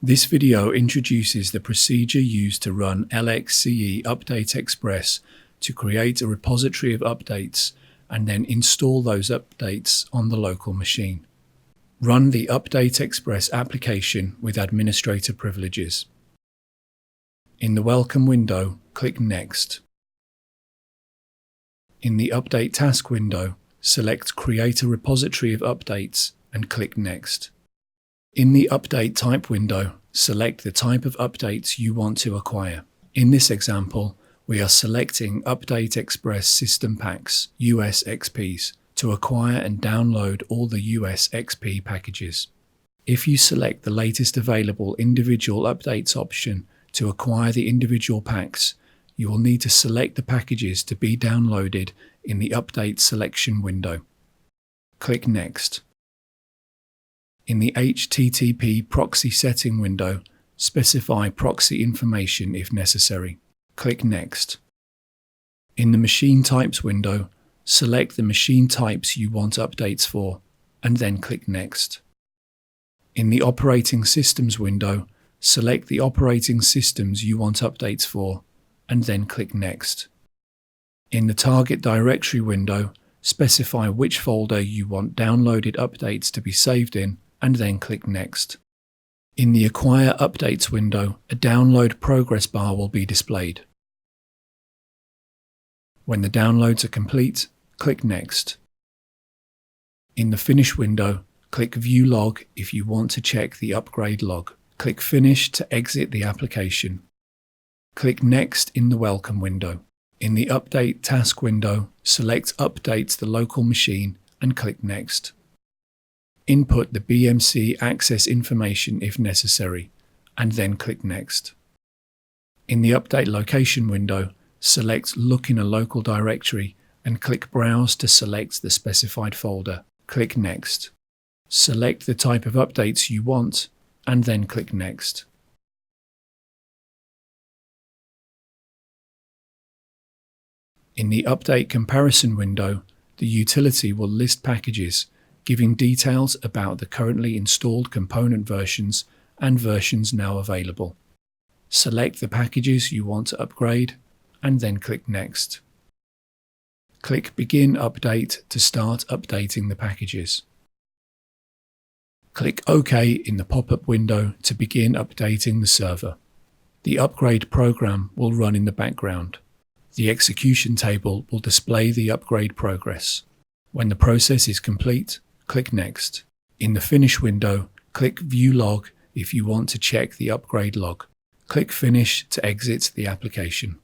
This video introduces the procedure used to run LXCE UpdateXpress to create a repository of updates and then install those updates on the local machine. Run the UpdateXpress application with administrator privileges. In the Welcome window, click Next. In the Update Task window, select Create a repository of updates and click Next. In the Update Type window, select the type of updates you want to acquire. In this example, we are selecting UpdateXpress System Packs (USXPs) to acquire and download all the USXP packages. If you select the latest available individual updates option to acquire the individual packs, you will need to select the packages to be downloaded in the Update Selection window. Click Next. In the HTTP Proxy Setting window, specify proxy information if necessary. Click Next. In the Machine Types window, select the machine types you want updates for, and then click Next. In the Operating Systems window, select the operating systems you want updates for, and then click Next. In the Target Directory window, specify which folder you want downloaded updates to be saved in, and then click Next. In the Acquire Updates window, a download progress bar will be displayed. When the downloads are complete, click Next. In the Finish window, click View Log if you want to check the upgrade log. Click Finish to exit the application. Click Next in the Welcome window. In the Update Task window, select Update the local machine and click Next. Input the BMC access information if necessary, and then click Next. In the Update Location window, select Look in a local directory and click Browse to select the specified folder. Click Next. Select the type of updates you want, and then click Next. In the Update Comparison window, the utility will list packages, giving details about the currently installed component versions and versions now available. Select the packages you want to upgrade, and then click Next. Click Begin Update to start updating the packages. Click OK in the pop-up window to begin updating the server. The upgrade program will run in the background. The execution table will display the upgrade progress. When the process is complete, click Next. In the Finish window, click View Log if you want to check the upgrade log. Click Finish to exit the application.